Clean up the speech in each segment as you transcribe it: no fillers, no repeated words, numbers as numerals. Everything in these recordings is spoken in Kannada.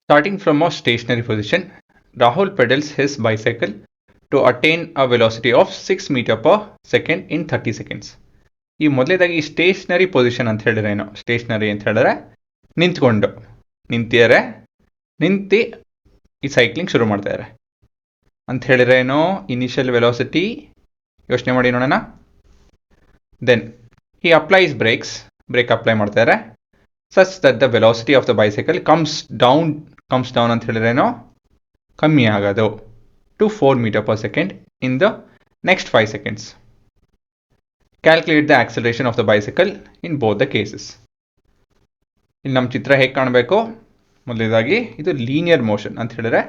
Starting from a stationary position, Rahul pedals his bicycle to attain a velocity of 6 meter per second in 30 seconds. ಈ ಮೊದಲೇದಾಗಿ ಸ್ಟೇಷನರಿ ಪೊಸಿಷನ್ ಅಂತ ಹೇಳಿದ್ರೆ ಏನು? ಸ್ಟೇಷನರಿ ಅಂತ ಹೇಳಿದ್ರೆ ನಿಂತ್ಕೊಂಡು, ನಿಂತು ಈ ಸೈಕ್ಲಿಂಗ್ ಶುರು ಮಾಡ್ತಾ ಇದ್ದಾರೆ ಅಂತ ಹೇಳಿದ್ರೆ ಏನೋ. ಇನಿಷಿಯಲ್ ವೆಲಾಸಿಟಿ ಯೋಚನೆ ಮಾಡಿ ನೋಡೋಣ. Then he applies brake apply ಮಾಡ್ತಾರೆ such that the velocity of the bicycle comes down ಅಂತ ಹೇಳಿದ್ರೆ ಏನೋ ಕಮ್ಮಿ ಆಗೋದು to 4 meter per second in the next 5 seconds. Calculate the acceleration of the bicycle in both the cases. ಇಲ್ಲಿ ನಮ್ಮ ಚಿತ್ರ ಹೇಗೆ ಕಾಣಬೇಕು? ಮೊದಲೇದಾಗಿ ಇದು ಲೀನಿಯರ್ ಮೋಷನ್ ಅಂತ ಹೇಳಿದ್ರೆ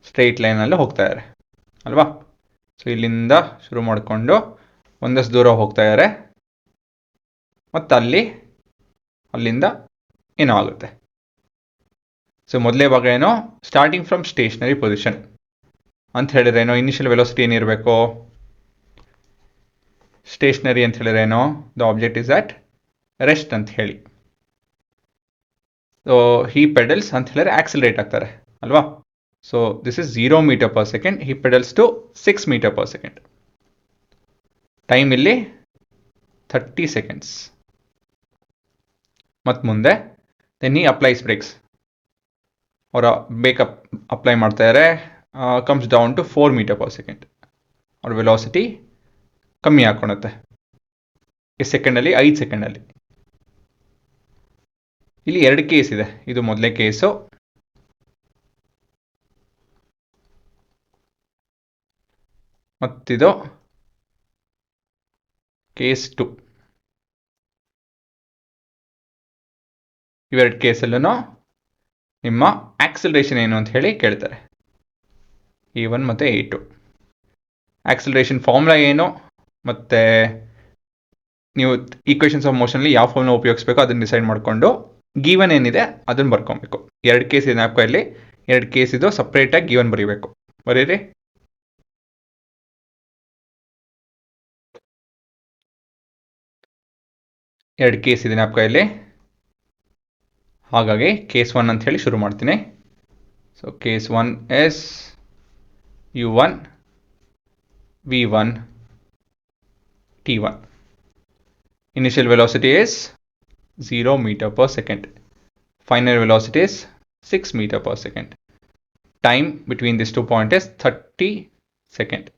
ಸ್ಟ್ರೈಟ್ ಲೈನಲ್ಲಿ ಹೋಗ್ತಾ ಇದ್ದಾರೆ ಅಲ್ವಾ. ಸೊ ಇಲ್ಲಿಂದ ಶುರು ಮಾಡಿಕೊಂಡು ಒಂದಷ್ಟು ದೂರ ಹೋಗ್ತಾ ಇದ್ದಾರೆ ಮತ್ತು ಅಲ್ಲಿಂದ ಏನೋ ಆಗುತ್ತೆ. ಸೊ ಮೊದಲೇ ಭಾಗ ಏನೋ ಸ್ಟಾರ್ಟಿಂಗ್ ಫ್ರಮ್ ಸ್ಟೇಷನರಿ ಪೊಸಿಷನ್ ಅಂತ ಹೇಳಿದ್ರೆ ಏನೋ ಇನಿಷಿಯಲ್ ವೆಲಾಸಿಟಿ ಏನಿರಬೇಕು? ಸ್ಟೇಷನರಿ ಅಂತ ಹೇಳಿದ್ರೆ ಏನೋ the object is at rest ಅಂತ ಹೇಳಿ. ಸೊ ಹಿ ಪೆಡಲ್ಸ್ ಅಂತ ಹೇಳಿದ್ರೆ ಆಕ್ಸಿಲರೇಟ್ ಆಗ್ತಾರೆ ಅಲ್ವಾ. So this is 0 meter per second. He pedals to 6 meter per second. Time ಇಲ್ಲಿ 30 seconds. ಮತ್ತು ಮುಂದೆ ದೆನ್ ಹಿ ಅಪ್ಲೈಸ್ ಬ್ರೇಕ್ಸ್. ಅವರ ಬ್ರೇಕ್ ಅಪ್ಲೈ ಮಾಡ್ತಾ ಇದ್ದಾರೆ. Comes down to 4 meter per second. ಅವ್ರ ವೆಲಾಸಿಟಿ ಕಮ್ಮಿ ಹಾಕೊಳುತ್ತೆ ಎಷ್ಟು ಸೆಕೆಂಡಲ್ಲಿ? 5 ಸೆಕೆಂಡಲ್ಲಿ. ಇಲ್ಲಿ 2 ಕೇಸ್ ಇದೆ. ಇದು ಮೊದಲೇ ಕೇಸು, ಮತ್ತಿದು ಕೇಸ್ 2. ಇವೆರಡು ಕೇಸಲ್ಲೂ ನಿಮ್ಮ ಆಕ್ಸಿಲರೇಷನ್ ಏನು ಅಂತ ಹೇಳಿ ಕೇಳ್ತಾರೆ. A1 ಮತ್ತು A2. ಆಕ್ಸಿಲರೇಷನ್ ಫಾರ್ಮುಲಾ ಏನು ಮತ್ತು ನೀವು ಈಕ್ವೇಷನ್ಸ್ ಆಫ್ ಮೋಷನಲ್ಲಿ ಯಾವ ಫಾರ್ಮುಲಾ ಉಪಯೋಗಿಸ್ಬೇಕು ಅದನ್ನು ಡಿಸೈಡ್ ಮಾಡಿಕೊಂಡು ಗಿವನ್ ಏನಿದೆ ಅದನ್ನು ಬರ್ಕೊಬೇಕು. 2 ಕೇಸ್ ಇದೆ ಜ್ಞಾಪಕದಲ್ಲಿ. 2 ಕೇಸ್ ಇದು ಸಪ್ರೇಟಾಗಿ ಗಿವನ್ ಬರೀಬೇಕು. ಬರೀರಿ. ಎರಡು ಕೇಸ್ ಇದೆ ಜ್ಞಾಪಕದಲ್ಲಿ. ಹಾಗಾಗಿ ಕೇಸ್ 1 ಅಂತ ಹೇಳಿ ಶುರು ಮಾಡ್ತೀನಿ. So case 1 S U1 V1 T1. Initial velocity is 0 meter per second. Final velocity is 6 meter per second. Time between these 2 points is 30 seconds.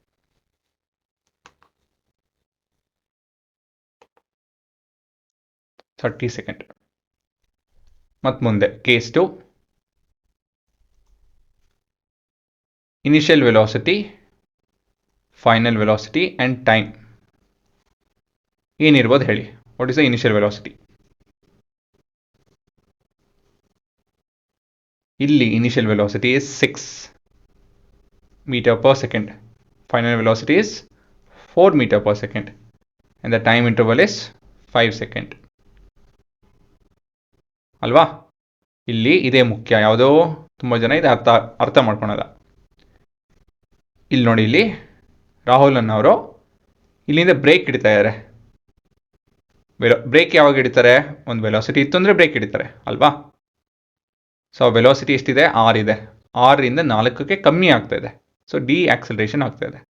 ಮತ್ತು ಮುಂದೆ case 2. Initial velocity, final velocity and time. ಏನಿರ್ಬೋದು ಹೇಳಿ? What is the initial velocity? ಇಲ್ಲಿ initial velocity is 6 meter per second. Final velocity is 4 meter per second. And the time interval is 5 seconds. ಅಲ್ವಾ? ಇಲ್ಲಿ ಇದೇ ಮುಖ್ಯ. ಯಾವುದೋ ತುಂಬ ಜನ ಇದು ಅರ್ಥ ಮಾಡ್ಕೊಳಲ್ಲ. ಇಲ್ಲಿ ನೋಡಿ, ಇಲ್ಲಿ ರಾಹುಲ್ ಅನ್ನೋರು ಇಲ್ಲಿಂದ ಬ್ರೇಕ್ ಹಿಡಿತಾ ಇದ್ದಾರೆ. ಬ್ರೇಕ್ ಯಾವಾಗ ಹಿಡಿತಾರೆ? ಒಂದು ವೆಲಾಸಿಟಿ ಇತ್ತು ಅಂದರೆ ಬ್ರೇಕ್ ಹಿಡಿತಾರೆ ಅಲ್ವಾ. ಸೊ ವೆಲಾಸಿಟಿ ಎಷ್ಟಿದೆ? 6 ಇದೆ. 6ರಿಂದ 4ಕ್ಕೆ ಕಮ್ಮಿ ಆಗ್ತಾ ಇದೆ. ಸೊ ಡಿ ಆಕ್ಸಲರೇಷನ್ ಆಗ್ತಾ ಇದೆ.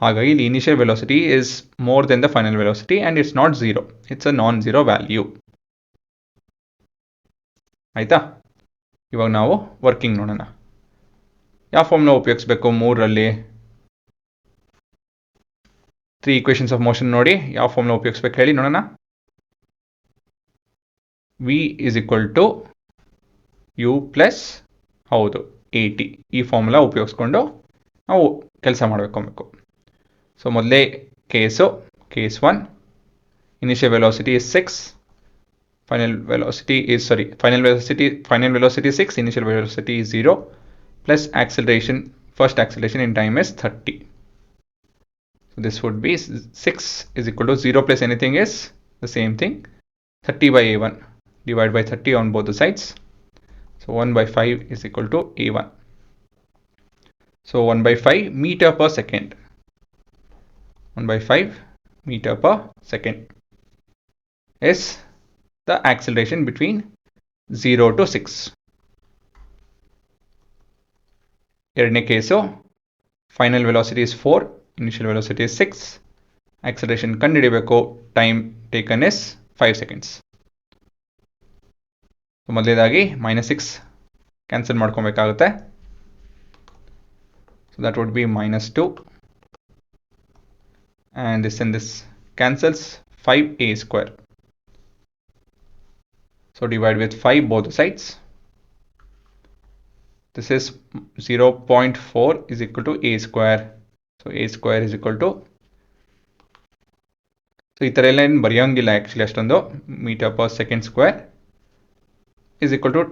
ಹಾಗಾಗಿ ಇಲ್ಲಿ initial velocity is more than the final velocity and it's not 0. It's a non zero value. ಆಯಿತಾ? ಇವಾಗ ನಾವು ವರ್ಕಿಂಗ್ ನೋಡೋಣ. ಯಾವ ಫಾರ್ಮ್ನ ಉಪಯೋಗಿಸ್ಬೇಕು? 3ರಲ್ಲಿ 3 ಈಕ್ವೇಷನ್ಸ್ ಆಫ್ ಮೋಷನ್ ನೋಡಿ. ಯಾವ ಫಾರ್ಮ್ನ ಉಪಯೋಗಿಸ್ಬೇಕು ಹೇಳಿ ನೋಡೋಣ. V is equal to U plus ಹೌದು AT. ಈ ಫಾರ್ಮುಲಾ ಉಪಯೋಗಿಸ್ಕೊಂಡು ನಾವು ಕೆಲಸ ಮಾಡಬೇಕು. ಸೊ ಮೊದಲೇ case 1. Initial velocity is 6. Final velocity is 6. Initial velocity is 0 plus acceleration. First acceleration in time is 30. So this would be 6 is equal to 0 plus anything is the same thing. 30 by A1. Divide by 30 on both the sides. So 1 by 5 is equal to A1. So 1 by 5 meter per second. 1 by 5 meter per second is the acceleration between 0 to 6. ಎರಡನೇ case, final velocity is 4, initial velocity is 6, acceleration ಕಂಡುಹಿಡಿಯಬೇಕು, ಟೈಮ್ ಟೇಕನ್ ಇಸ್ 5 ಸೆಕೆಂಡ್ಸ್. ಮೊದಲೇದಾಗಿ -6 ಕ್ಯಾನ್ಸಲ್ ಮಾಡ್ಕೊಬೇಕಾಗುತ್ತೆ. So that would be -2, and this cancels, 5a square. So divide with 5 both sides. This is 0.4 is equal to a square. So a square is equal to, so ಈ ಥರ ಎಲ್ಲ ಏನು ಬರೆಯೋಂಗಿಲ್ಲ ಆ್ಯಕ್ಚುಲಿ ಅಷ್ಟೊಂದು, metre per second square is equal to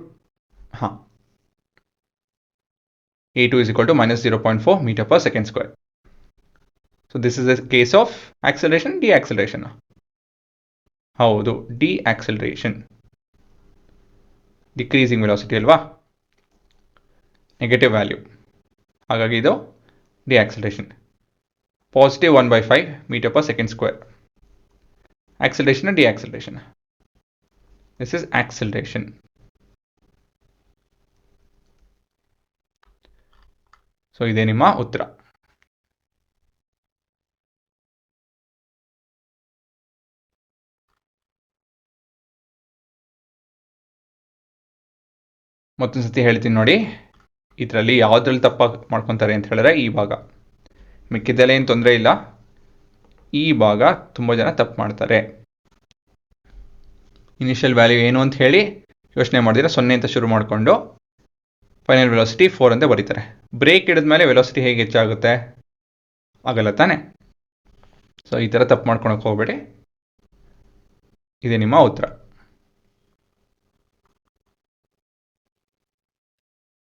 a2 is equal to -0.4 meter per second square. So this is a case of acceleration, deceleration. ಹೌದು, deceleration, ಡಿಕ್ರೀಸಿಂಗ್ ವೆಲಾಸಿಟಿ ಅಲ್ವಾ, ನೆಗೆಟಿವ್ ವ್ಯಾಲ್ಯೂ, ಹಾಗಾಗಿ ಇದು deceleration. Positive 1/5 metre per second square. Acceleration, deceleration. This is acceleration. So ಇದೇ ನಿಮ್ಮ ಉತ್ತರ. ಮತ್ತೊಂದು ಸತಿ ಹೇಳ್ತೀನಿ ನೋಡಿ, ಇದರಲ್ಲಿ ಯಾವುದ್ರಲ್ಲಿ ತಪ್ಪಾಗಿ ಮಾಡ್ಕೊತಾರೆ ಅಂತ ಹೇಳಿದ್ರೆ ಈ ಭಾಗ, ಮಿಕ್ಕಿದ್ದೆಲ್ಲ ಏನು ತೊಂದರೆ ಇಲ್ಲ, ಈ ಭಾಗ ತುಂಬ ಜನ ತಪ್ಪು ಮಾಡ್ತಾರೆ. ಇನಿಷಿಯಲ್ ವ್ಯಾಲ್ಯೂ ಏನು ಅಂತ ಹೇಳಿ ಯೋಚನೆ ಮಾಡಿದ್ರೆ 0 ಅಂತ ಶುರು ಮಾಡಿಕೊಂಡು ಫೈನಲ್ ವೆಲಾಸಿಟಿ 4 ಅಂತ ಬರೀತಾರೆ. ಬ್ರೇಕ್ ಹಿಡಿದ್ಮೇಲೆ ವೆಲಾಸಿಟಿ ಹೇಗೆ ಹೆಚ್ಚಾಗುತ್ತೆ, ಆಗಲ್ಲ ತಾನೆ. ಸೊ ಈ ಥರ ತಪ್ಪು ಮಾಡ್ಕೊಳಕ್ಕೆ ಹೋಗಬೇಡಿ. ಇದೇ ನಿಮ್ಮ ಉತ್ತರ.